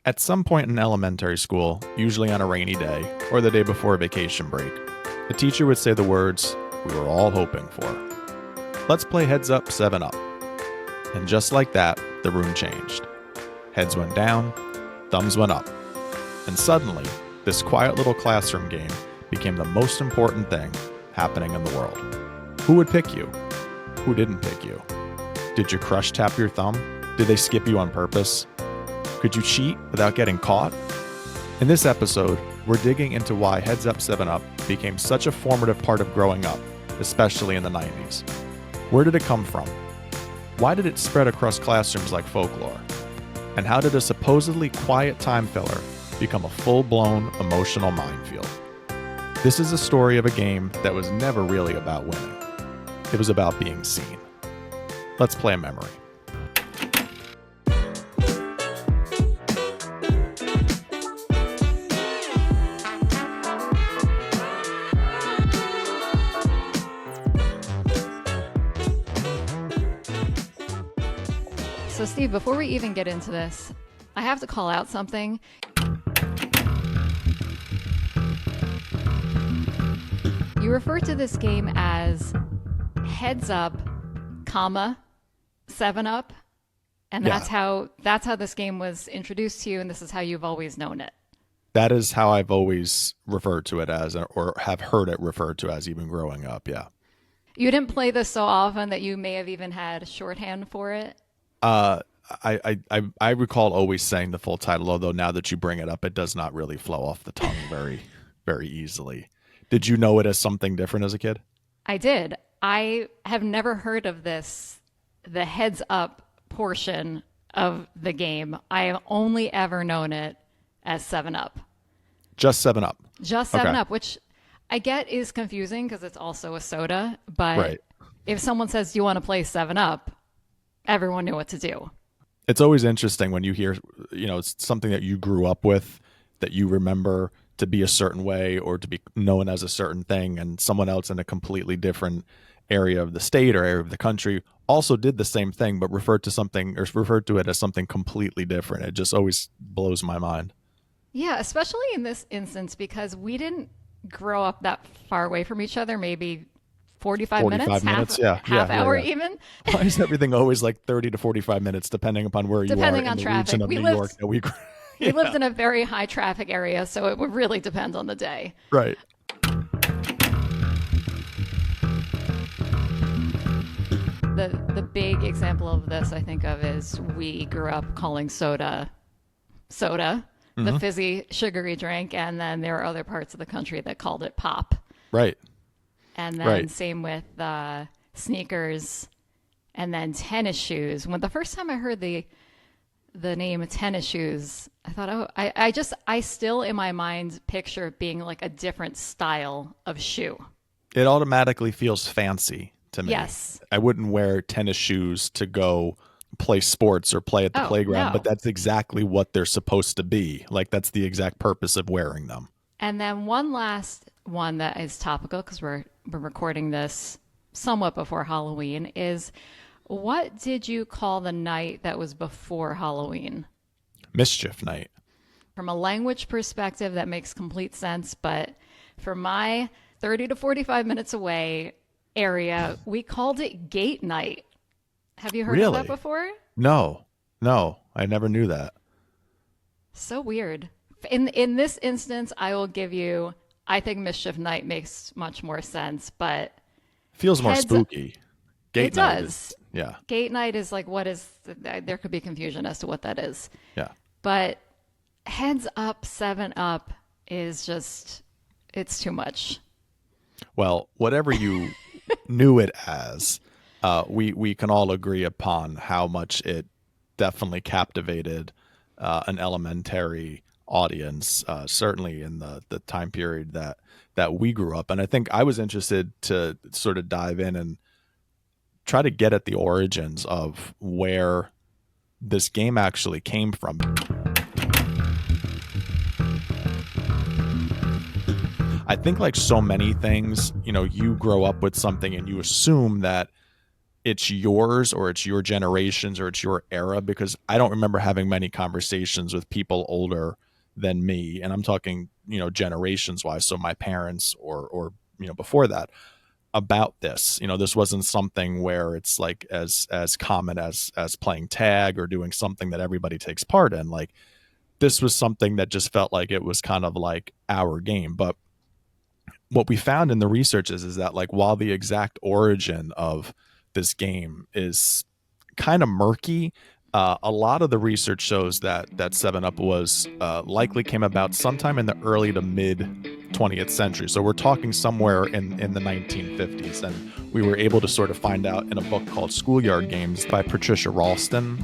At some point in elementary school, usually on a rainy day or the day before a vacation break, the teacher would say the words we were all hoping for. Let's play Heads Up, 7 Up. And just like that, the room changed. Heads went down, thumbs went up. And suddenly, this quiet little classroom game became the most important thing happening in the world. Who would pick you? Who didn't pick you? Did your crush tap your thumb? Did they skip you on purpose? Could you cheat without getting caught? In this episode, we're digging into why Heads Up 7 Up became such a formative part of growing up, especially in the 90s. Where did it come from? Why did it spread across classrooms like folklore? And how did a supposedly quiet time filler become a full-blown emotional minefield? This is a story of a game that was never really about winning. It was about being seen. Let's play a memory. So Steve, before we even get into this, I have to call out something. You refer to this game as Heads Up, comma, 7 Up, and that's how this game was introduced to you, and this is how you've always known it. That is how I've always referred to it as, or have heard it referred to as, even growing up. Yeah. You didn't play this so often that you may have even had shorthand for it. I recall always saying the full title, although now that you bring it up, it does not really flow off the tongue very, very easily. Did you know it as something different as a kid? I did. I have never heard of this, the heads up portion of the game. I have only ever known it as 7 Up. Just 7 Up. Just 7 Okay. Up, which I get is confusing because it's also a soda. But Right. if someone says, do you want to play 7 Up? Everyone knew what to do. It's always interesting when you hear, it's something that you grew up with, that you remember to be a certain way or to be known as a certain thing, and someone else in a completely different area of the state or area of the country also did the same thing, but referred to it as something completely different. It just always blows my mind. Yeah, especially in this instance because we didn't grow up that far away from each other, maybe 45 minutes, half hour yeah. even. Why is everything always like 30 to 45 minutes, depending upon where you are Depending in on the traffic. region of New York that we grew? We lived in a very high traffic area, so it would really depend on the day. Right. The big example of this I think of is we grew up calling soda, the fizzy, sugary drink, and then there are other parts of the country that called it pop. Right. And then Right. same with sneakers and then tennis shoes. When the first time I heard the name tennis shoes, I thought, oh, I still in my mind picture it being like a different style of shoe. It automatically feels fancy to me. Yes. I wouldn't wear tennis shoes to go play sports or play at the playground, no. but that's exactly what they're supposed to be. Like, that's the exact purpose of wearing them. And then one last one that is topical because we're recording this somewhat before Halloween is, what did you call the night that was before Halloween? Mischief night. From a language perspective, that makes complete sense. But for my 30 to 45 minutes away area, we called it gate night. Have you heard of that before? No, I never knew that. So weird. In this instance, I will give you, I think Mischief Night makes much more sense, but Feels more spooky. Gate it night does. Yeah. Gate night is like, there could be confusion as to what that is. Yeah. But Heads Up, 7 Up is just, it's too much. Well, whatever you knew it as, we can all agree upon how much it definitely captivated an elementary audience, certainly in the time period that we grew up. And I think I was interested to sort of dive in and try to get at the origins of where this game actually came from. I think like so many things, you grow up with something and you assume that it's yours or it's your generations or it's your era, because I don't remember having many conversations with people older than me, and I'm talking, generations wise, so my parents or before that, about this. This wasn't something where it's like as common as playing tag or doing something that everybody takes part in. Like, this was something that just felt like it was kind of like our game. But what we found in the research is that, like, while the exact origin of this game is kind of murky, a lot of the research shows that Seven Up was likely came about sometime in the early to mid 20th century. So we're talking somewhere in the 1950s, and we were able to sort of find out in a book called Schoolyard Games by Patricia Ralston,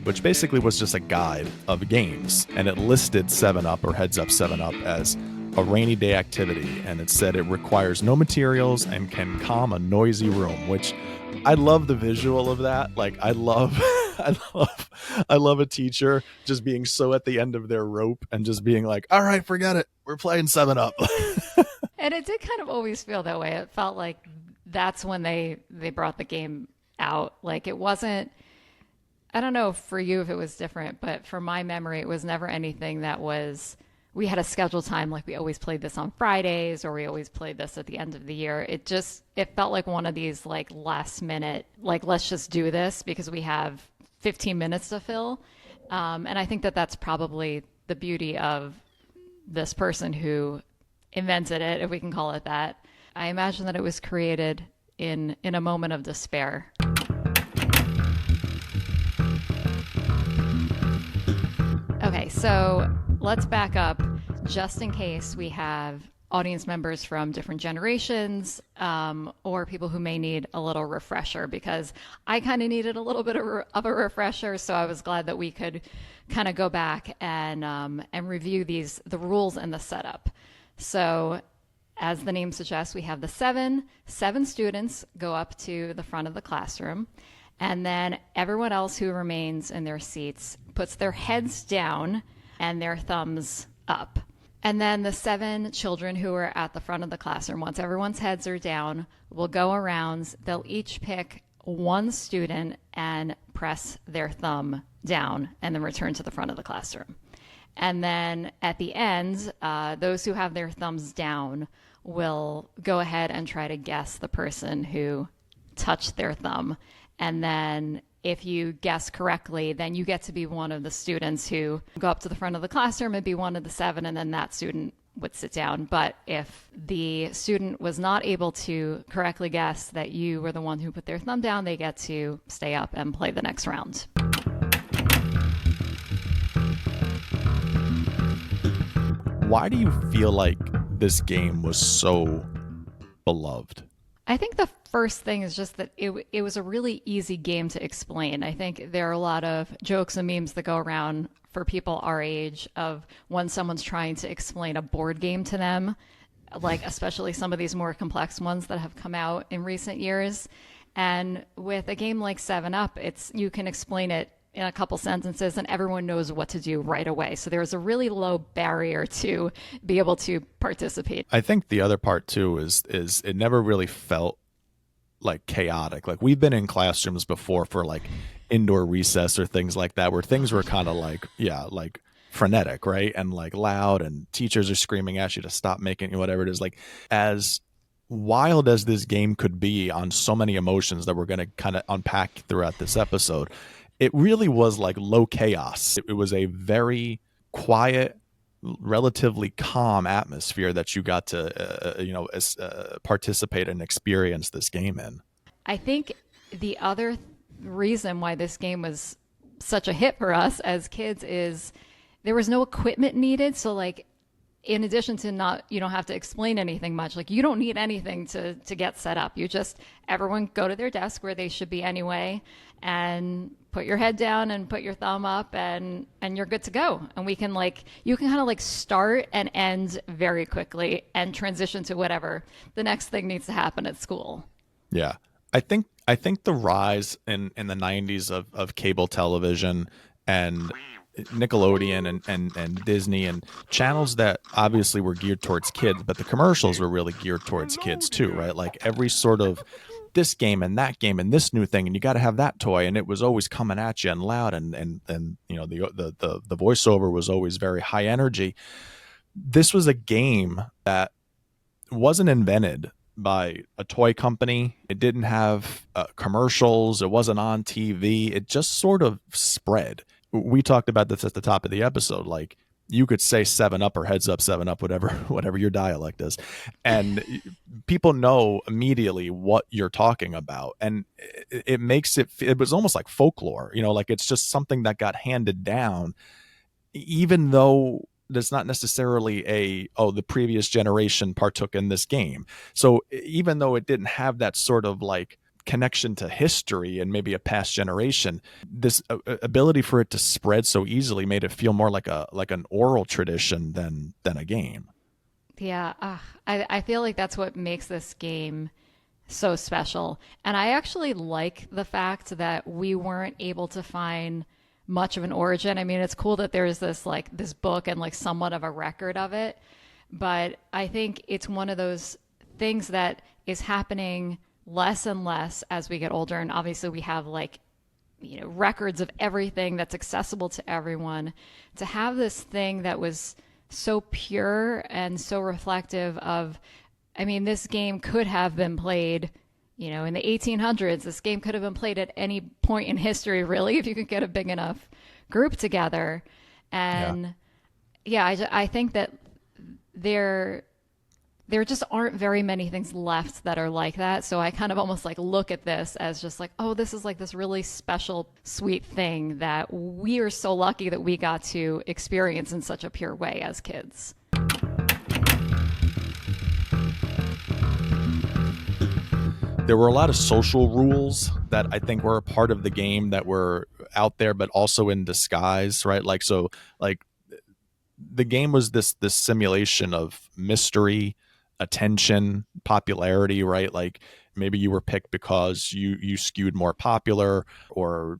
which basically was just a guide of games, and it listed Seven Up or Heads Up Seven Up as a rainy day activity, and it said it requires no materials and can calm a noisy room, which I love the visual of that. Like, I love I love a teacher just being so at the end of their rope and just being like, all right, forget it, we're playing Seven Up. And it did kind of always feel that way. It felt like that's when they brought the game out. Like, it wasn't, I don't know for you if it was different, but for my memory, it was never anything that was, we had a scheduled time, like we always played this on Fridays or we always played this at the end of the year. It felt like one of these like last minute, like, let's just do this because we have 15 minutes to fill. And I think that that's probably the beauty of this person who invented it, if we can call it that. I imagine that it was created in a moment of despair. Okay, so let's back up just in case we have audience members from different generations, or people who may need a little refresher, because I kind of needed a little bit of a refresher. So I was glad that we could kind of go back and review the rules and the setup. So as the name suggests, we have the seven students go up to the front of the classroom, and then everyone else who remains in their seats puts their heads down and their thumbs up. And then the 7 children who are at the front of the classroom, once everyone's heads are down, will go around. They'll each pick one student and press their thumb down and then return to the front of the classroom. And then at the end, those who have their thumbs down will go ahead and try to guess the person who touched their thumb. And then if you guess correctly, then you get to be one of the students who go up to the front of the classroom and be one of the 7, and then that student would sit down. But if the student was not able to correctly guess that you were the one who put their thumb down, they get to stay up and play the next round. Why do you feel like this game was so beloved? I think the first thing is just that it was a really easy game to explain. I think there are a lot of jokes and memes that go around for people our age of when someone's trying to explain a board game to them, like especially some of these more complex ones that have come out in recent years. And with a game like 7-Up, you can explain it in a couple sentences and everyone knows what to do right away. So there's a really low barrier to be able to participate. I think the other part too is it never really felt like chaotic. Like, we've been in classrooms before for like indoor recess or things like that where things were kind of like, like frenetic, right? And like loud, and teachers are screaming at you to stop making whatever it is. Like, as wild as this game could be on so many emotions that we're going to kind of unpack throughout this episode, it really was like low chaos. It was a very quiet, relatively calm atmosphere that you got to, participate and experience this game in. I think the other reason why this game was such a hit for us as kids is there was no equipment needed. So like, in addition to you don't have to explain anything much. Like, you don't need anything to get set up. Everyone go to their desk where they should be anyway, and put your head down and put your thumb up, and you're good to go. And you can kind of like start and end very quickly and transition to whatever the next thing needs to happen at school. Yeah. I think the rise in the 90s of cable television and Nickelodeon and Disney and channels that obviously were geared towards kids, but the commercials were really geared towards kids too, right? Like every sort of this game and that game and this new thing, and you got to have that toy, and it was always coming at you and loud, and you know the voiceover was always very high energy. This was a game that wasn't invented by a toy company. It didn't have commercials. It wasn't on TV. It just sort of spread. We talked about this at the top of the episode. Like you could say Seven Up or Heads Up, Seven Up, whatever, whatever your dialect is, and people know immediately what you're talking about, and it makes it. It was almost like folklore, you know, like it's just something that got handed down, even though there's not necessarily the previous generation partook in this game. So even though it didn't have that sort of like connection to history and maybe a past generation, this ability for it to spread so easily made it feel more like an oral tradition than a game. Yeah, I feel like that's what makes this game so special. And I actually like the fact that we weren't able to find much of an origin. I mean, it's cool that there's this book and like somewhat of a record of it, but I think it's one of those things that is happening less and less as we get older. And obviously we have records of everything that's accessible to everyone. To have this thing that was so pure and so reflective of, I mean, this game could have been played, in the 1800s. This game could have been played at any point in history, really, if you could get a big enough group together. And I think that there just aren't very many things left that are like that. So I kind of almost like look at this as just like, oh, this is like this really special, sweet thing that we are so lucky that we got to experience in such a pure way as kids. There were a lot of social rules that I think were a part of the game that were out there, but also in disguise, right? Like the game was this simulation of mystery, attention, popularity, right? Like maybe you were picked because you skewed more popular, or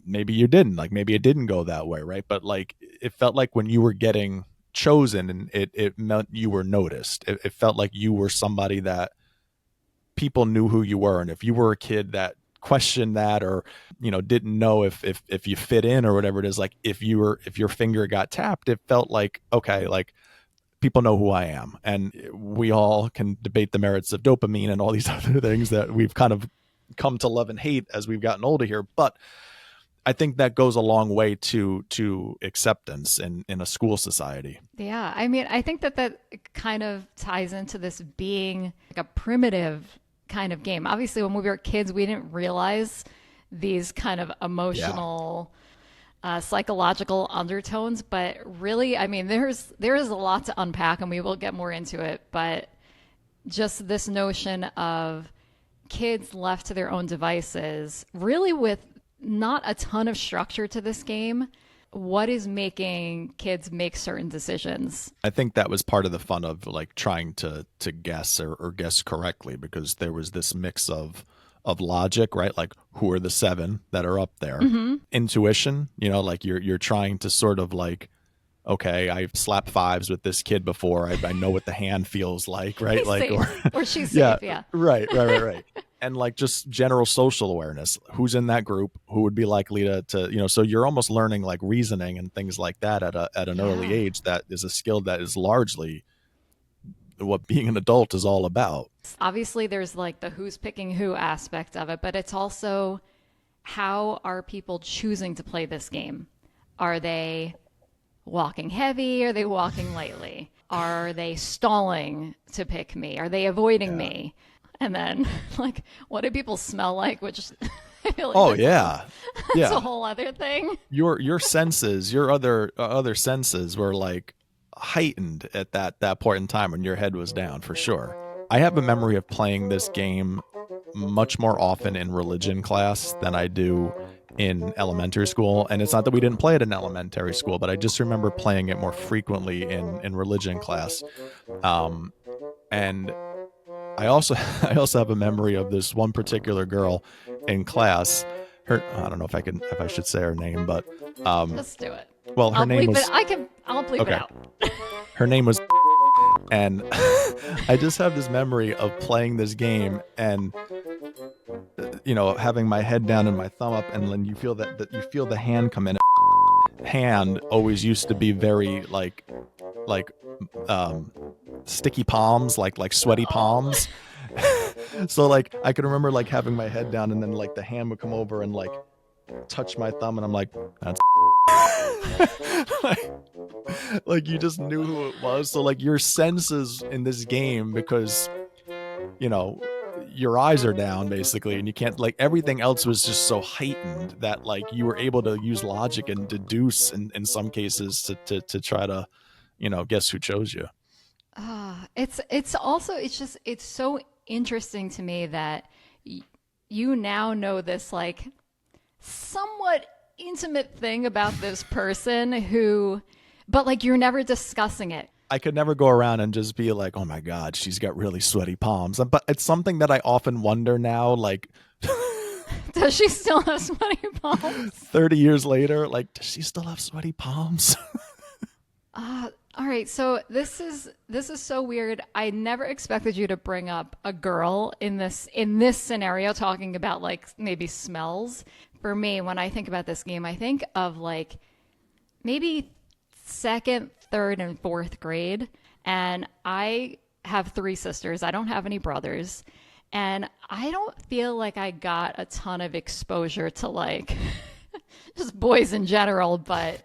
maybe you didn't. Like maybe it didn't go that way, right? But like it felt like when you were getting chosen, and it meant you were noticed. It felt like you were somebody that people knew who you were. And if you were a kid that questioned that, or didn't know if you fit in or whatever it is, like if your finger got tapped, it felt like, okay, like people know who I am. And we all can debate the merits of dopamine and all these other things that we've kind of come to love and hate as we've gotten older here, but I think that goes a long way to acceptance in a school society. Yeah, I mean, I think that kind of ties into this being like a primitive kind of game. Obviously, when we were kids, we didn't realize these kind of emotional, psychological undertones. But really, I mean, there is a lot to unpack, and we will get more into it. But just this notion of kids left to their own devices, really with not a ton of structure to this game. What is making kids make certain decisions? I think that was part of the fun of like trying to guess or guess correctly, because there was this mix of logic, right? Like who are the seven that are up there? Mm-hmm. Intuition, like you're trying to sort of like, okay, I've slapped fives with this kid before. I know what the hand feels like, right? He's like safe. Or she's safe, yeah. Right. And like just general social awareness, who's in that group, who would be likely to so you're almost learning like reasoning and things like that at an early age. That is a skill that is largely what being an adult is all about. Obviously there's like the who's picking who aspect of it, but it's also how are people choosing to play this game? Are they walking heavy? Are they walking lightly? Are they stalling to pick me? Are they avoiding me? And then, like, what do people smell like? Which I feel like that's a whole other thing. Your senses, your other senses were like heightened at that point in time when your head was down, for sure. I have a memory of playing this game much more often in religion class than I do in elementary school. And it's not that we didn't play it in elementary school, but I just remember playing it more frequently in religion class. And I also have a memory of this one particular girl in class her, I don't know if I should say her name, but um, Just do it. well, her I'll name bleep it. was I'll bleep it okay. out. Her name was, and I just have this memory of playing this game and having my head down and my thumb up, and then you feel that you feel the hand come in. Hand always used to be very like sticky palms, like sweaty Oh. palms. So like I can remember like having my head down and then like the hand would come over and like touch my thumb and I'm like, that's like, like you just knew who it was. So like your senses in this game, because you know your eyes are down basically and you can't, like, everything else was just so heightened that like you were able to use logic and deduce in some cases to try to guess who chose you. It's also it's so interesting to me that you now know this like somewhat intimate thing about this person who, but like you're never discussing it. I could never go around and just be like, oh my God, she's got really sweaty palms. But it's something that I often wonder now, like Does she still have sweaty palms? 30 years later, like, does she still have sweaty palms? All right, so this is so weird. I never expected you to bring up a girl in this scenario, talking about like maybe smells. For me, when I think about this game, I think of like maybe second, third, and fourth grade. And I have three sisters. I don't have any brothers. And I don't feel like I got a ton of exposure to like just boys in general. But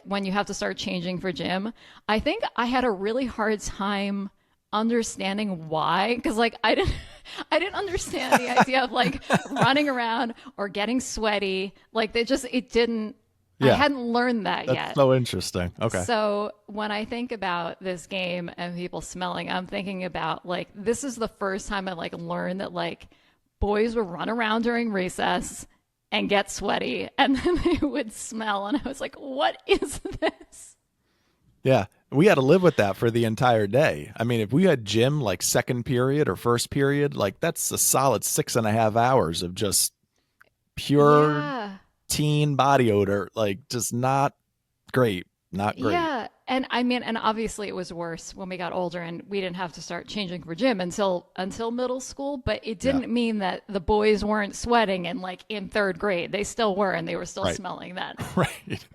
when you have to start changing for gym, I think I had a really hard time understanding why. Because like I didn't understand the idea of like running around or getting sweaty. Like it didn't. I Yeah, hadn't learned that that's yet. so interesting. Okay. So when I think about this game and people smelling, I'm thinking about like this is the first time I like learned that like boys would run around during recess and get sweaty and then they would smell and I was like, what is this? Yeah. We had to live with that for the entire day. I mean, if we had gym like second period or first period, like that's a solid 6.5 hours of just pure Yeah. teen body odor. Like just not great. Not great. Yeah. And I mean, and obviously it was worse when we got older and we didn't have to start changing for gym until middle school, but it Yeah. didn't mean that the boys weren't sweating and like in third grade. They still were and they were still Right. smelling that. Right.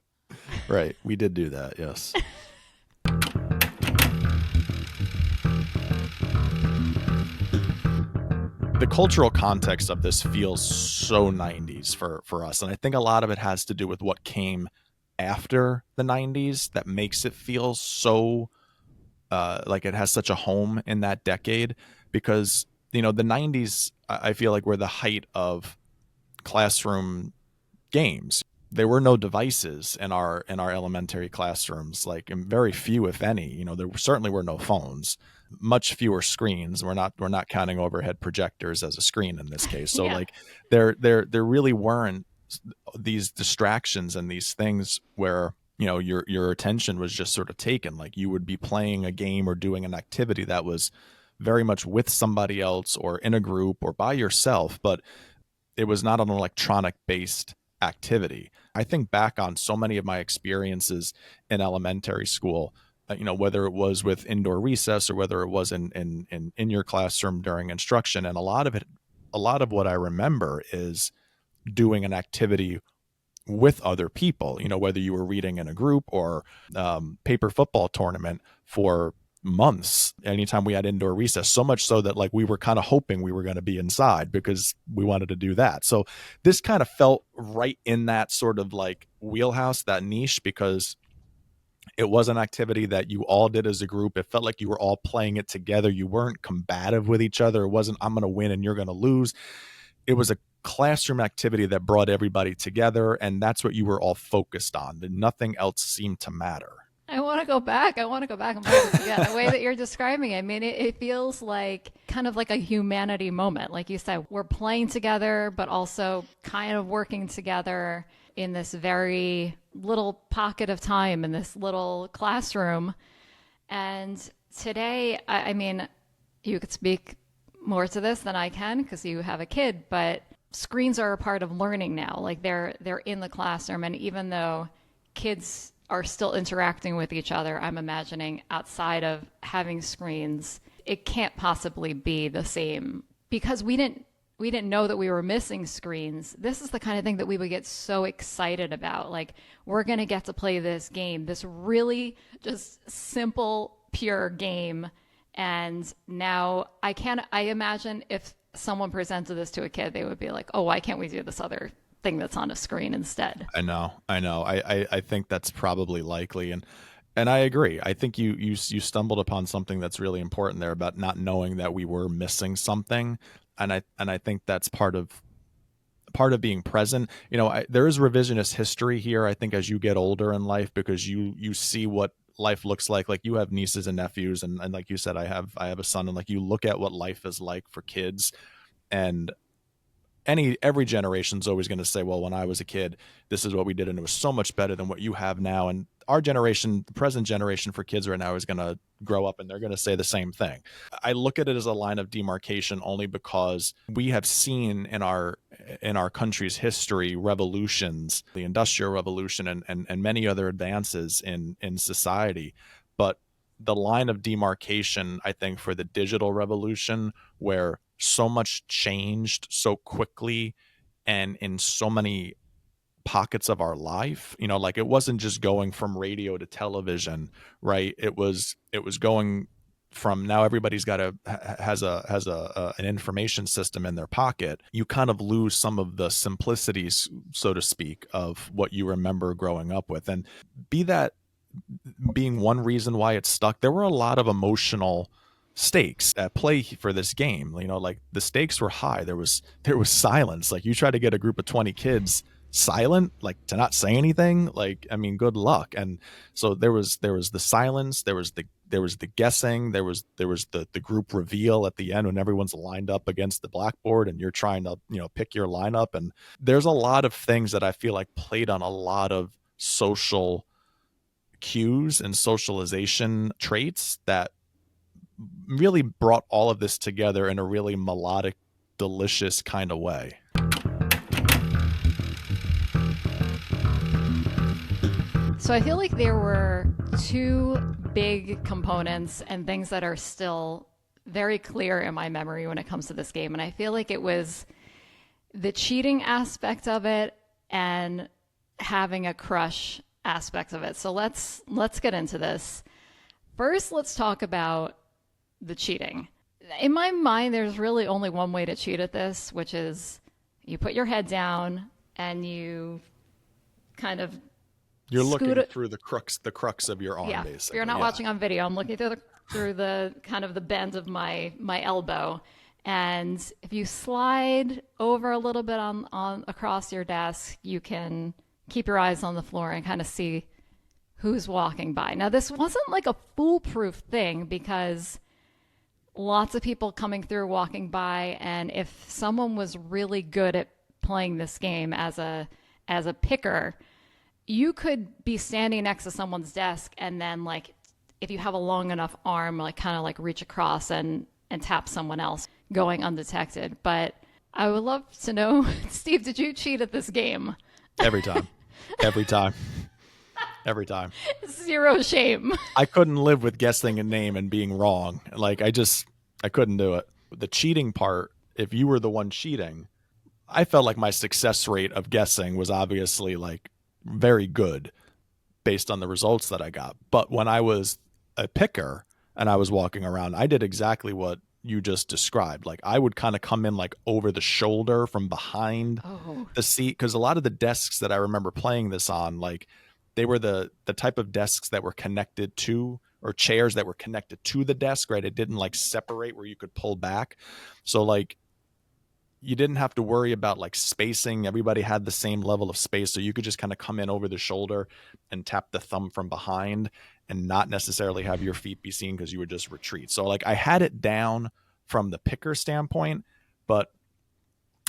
Right. We did do that. Yes. The cultural context of this feels so 90s for us. And I think a lot of it has to do with what came after the 90s that makes it feel so like it has such a home in that decade. Because, the 90s, I feel like were the height of classroom games. There were no devices in our elementary classrooms, like and very few, if any. There certainly were no phones, much fewer screens. We're not counting overhead projectors as a screen in this case. So Yeah. like there really weren't these distractions and these things where your attention was just sort of taken. Like you would be playing a game or doing an activity that was very much with somebody else or in a group or by yourself, but it was not an electronic based activity. I think back on so many of my experiences in elementary school, whether it was with indoor recess or whether it was in your classroom during instruction. And a lot of what I remember is doing an activity with other people, whether you were reading in a group or paper football tournament for months anytime we had indoor recess, so much so that like we were kind of hoping we were going to be inside because we wanted to do that. So this kind of felt right in that sort of like wheelhouse, that niche, because it was an activity that you all did as a group. It felt like you were all playing it together. You weren't combative with each other. It wasn't I'm going to win and you're going to lose. It was a classroom activity that brought everybody together, and that's what you were all focused on. Nothing else seemed to matter. I want to go back. I want to go back and play this again. The way that you're describing it, I mean, it feels like kind of like a humanity moment. Like you said, we're playing together, but also kind of working together in this very little pocket of time in this little classroom. And today, I mean, you could speak more to this than I can because you have a kid, but screens are a part of learning now. Like they're in the classroom, and even though kids are still interacting with each other, I'm imagining outside of having screens, it can't possibly be the same because we didn't know that we were missing screens. This is the kind of thing that we would get so excited about. Like, we're going to get to play this game, this really just simple, pure game. And now I imagine if someone presented this to a kid, they would be like, oh, why can't we do this other thing that's on a screen instead? I know. I think that's probably likely, and I agree. I think you stumbled upon something that's really important there about not knowing that we were missing something, and I think that's part of being present. There is revisionist history here. I think as you get older in life, because you see what life looks like you have nieces and nephews, and like you said, I have a son, and like you look at what life is like for kids, and every generation's always going to say, well, when I was a kid, this is what we did, and it was so much better than what you have now. And our generation, the present generation for kids right now, is going to grow up and they're going to say the same thing. I look at it as a line of demarcation only because we have seen in our country's history revolutions, the industrial revolution, and many other advances in society. But the line of demarcation, I think, for the digital revolution, where so much changed so quickly and in so many pockets of our life, like it wasn't just going from radio to television, right? It was going from, now everybody's got an information system in their pocket. You kind of lose some of the simplicities, so to speak, of what you remember growing up with. And be that being one reason why it stuck, there were a lot of emotional stakes at play for this game. Like the stakes were high. There was silence. Like, you try to get a group of 20 kids silent, like to not say anything, like, I mean, good luck. And so there was the silence, there was the guessing, there was the group reveal at the end when everyone's lined up against the blackboard and you're trying to pick your lineup. And there's a lot of things that I feel like played on a lot of social cues and socialization traits that really brought all of this together in a really melodic, delicious kind of way. So I feel like there were two big components and things that are still very clear in my memory when it comes to this game. And I feel like it was the cheating aspect of it and having a crush aspect of it. So let's get into this. First, let's talk about the cheating. In my mind, there's really only one way to cheat at this, which is you put your head down and you kind of You're looking scoot through the crux of your arm, yeah, basically. if you're not Yeah. watching on video, I'm looking through the kind of the bend of my elbow, and if you slide over a little bit on across your desk, you can keep your eyes on the floor and kind of see who's walking by. Now, this wasn't like a foolproof thing because lots of people coming through walking by, and if someone was really good at playing this game as a picker, you could be standing next to someone's desk and then, like, if you have a long enough arm, like kind of like reach across and tap someone else going undetected. But I would love to know, Steve, did you cheat at this game? Every time. Every time. Every time. Zero shame. I couldn't live with guessing a name and being wrong. Like, I couldn't do it. The cheating part, if you were the one cheating, I felt like my success rate of guessing was obviously like very good based on the results that I got. But when I was a picker and I was walking around, I did exactly what you just described. Like, I would kind of come in like over the shoulder from behind Oh, the seat, because a lot of the desks that I remember playing this on, like, they were the type of desks that were connected to, or chairs that were connected to the desk, right? It didn't like separate where you could pull back. So like, you didn't have to worry about like spacing. Everybody had the same level of space. So you could just kind of come in over the shoulder and tap the thumb from behind and not necessarily have your feet be seen because you would just retreat. So like, I had it down from the picker standpoint, but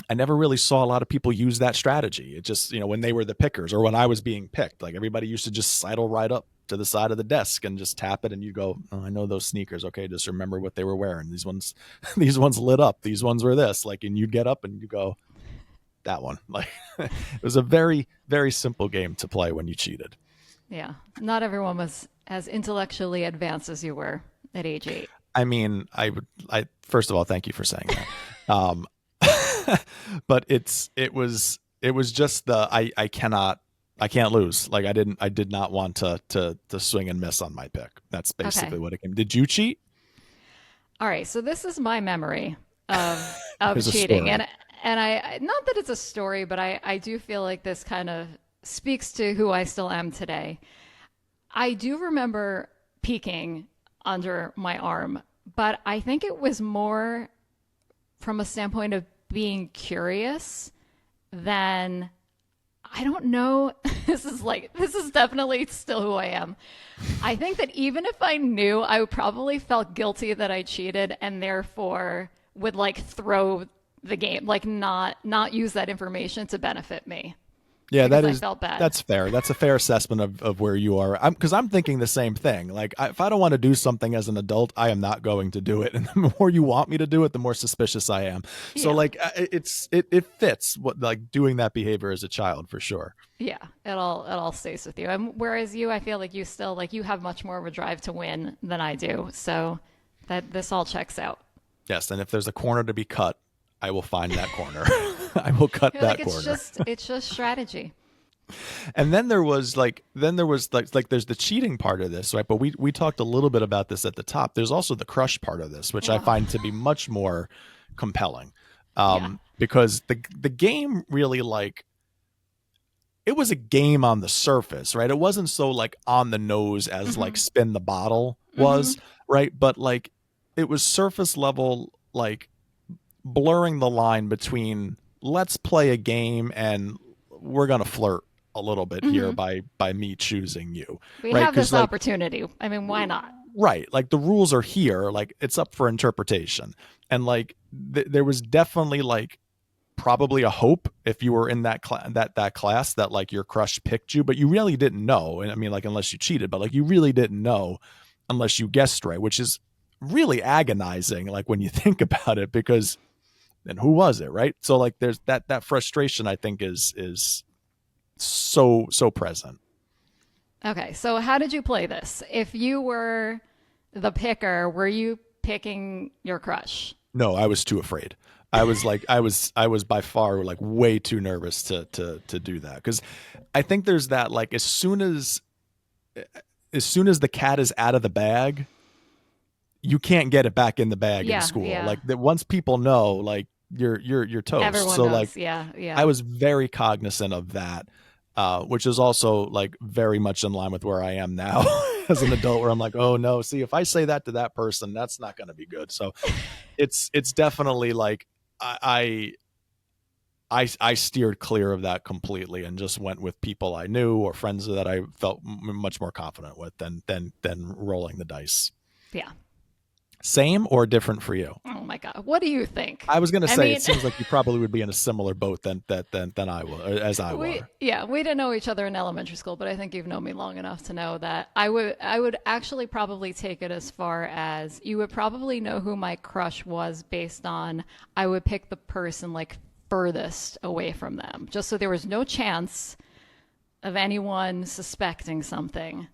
I never really saw a lot of people use that strategy. It just, when they were the pickers or when I was being picked, like everybody used to just sidle right up to the side of the desk and just tap it. And you go, oh, I know those sneakers. Okay. Just remember what they were wearing. These ones, these ones lit up. These ones were this, like, and you'd get up and you go, that one. Like it was a very, very simple game to play when you cheated. Yeah. Not everyone was as intellectually advanced as you were at age 8. I mean, I first of all, thank you for saying that. But it was just I can't lose. Like I did not want to swing and miss on my pick. That's Okay. basically what it came. Did you cheat? All right. So this is my memory of There's a cheating. story. And not that it's a story, but I do feel like this kind of speaks to who I still am today. I do remember peeking under my arm, but I think it was more from a standpoint of being curious than I don't know. This is definitely still who I am. I think that even if I knew, I probably felt guilty that I cheated and therefore would like throw the game, like not use that information to benefit me Yeah, because I felt bad. that's fair. That's a fair assessment of where you are. Because I'm thinking the same thing. Like, if I don't want to do something as an adult, I am not going to do it. And the more you want me to do it, the more suspicious I am. So, Yeah. like, it fits what like doing that behavior as a child for sure. Yeah, it all stays with you. And whereas you, I feel like you still like you have much more of a drive to win than I do. So that this all checks out. Yes, and if there's a corner to be cut, I will find that corner. I will cut You're like that corner. it's just strategy. And then there was like there's the cheating part of this, right? But we talked a little bit about this at the top. There's also the crush part of this, which I Oh, find to be much more compelling. yeah. Because the game really like it was a game on the surface, right? It wasn't so like on the nose as like Hmm. spin the bottle Hmm. was, right? But like it was surface level, like blurring the line between let's play a game and we're gonna flirt a little bit here Hmm. by me choosing you, We right? have Because this like opportunity. I mean, why not? right, like the rules are here, like it's up for interpretation, and like there was definitely like probably a hope if you were in that class that like your crush picked you, but you really didn't know. And I mean, like unless you cheated, but like you really didn't know unless you guessed right, which is really agonizing. Like when you think about it, because then who was it, right? So like there's that frustration. I think is so present. Okay, so how did you play this? If you were the picker, were you picking your crush? No, I was too afraid. I was by far like way too nervous to do that because I think there's that like as soon as the cat is out of the bag, you can't get it back in the bag in Yeah, school. yeah. Like that once people know, like you're toast. Everyone So like knows. Yeah, I yeah. was very cognizant of that, which is also like very much in line with where I am now as an adult, where I'm like, oh no, see, if I say that to that person, that's not going to be good. So it's definitely like I I steered clear of that completely and just went with people I knew or friends that I felt much more confident with than rolling the dice. Yeah. Same or different for you? Oh my God. What do you think? I was going to I say it mean, seems like you probably would be in a similar boat than I was as I we were. yeah, we didn't know each other in elementary school, but I think you've known me long enough to know that I would actually probably take it as far as you would probably know who my crush was based on I would pick the person like furthest away from them, just so there was no chance of anyone suspecting something.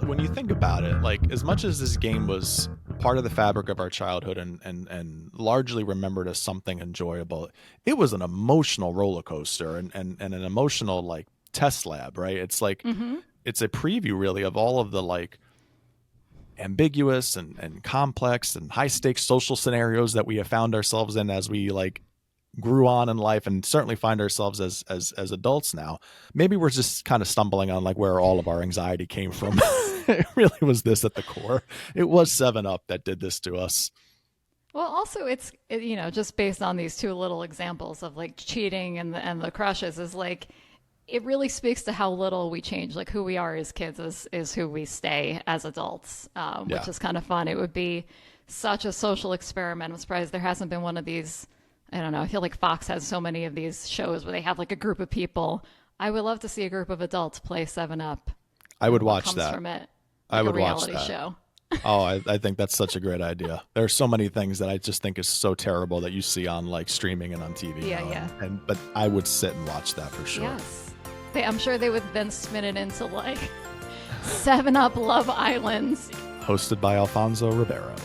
When you think about it, like as much as this game was part of the fabric of our childhood and largely remembered as something enjoyable, it was an emotional roller coaster and an emotional like test lab, right? It's like Mm-hmm. it's a preview really of all of the like ambiguous and complex and high stakes social scenarios that we have found ourselves in as we like grew on in life and certainly find ourselves as adults now. Maybe we're just kind of stumbling on like where all of our anxiety came from. It really was this at the core. It was 7 Up that did this to us. Well, also you know, just based on these two little examples of like cheating and the crushes is like it really speaks to how little we change. Like who we are as kids is who we stay as adults, Yeah. which is kind of fun. It would be such a social experiment. I'm surprised there hasn't been one of these. I don't know. I feel like Fox has so many of these shows where they have like a group of people. I would love to see a group of adults play 7 Up I would and what watch comes that. from it, I like a would watch reality that. show. Oh, I think that's such a great idea. There are so many things that I just think is so terrible that you see on like streaming and on TV Yeah, now, yeah. and but I would sit and watch that for sure. Yes. I'm sure they would then spin it into like 7 Up Love Islands. Hosted by Alfonso Ribeiro.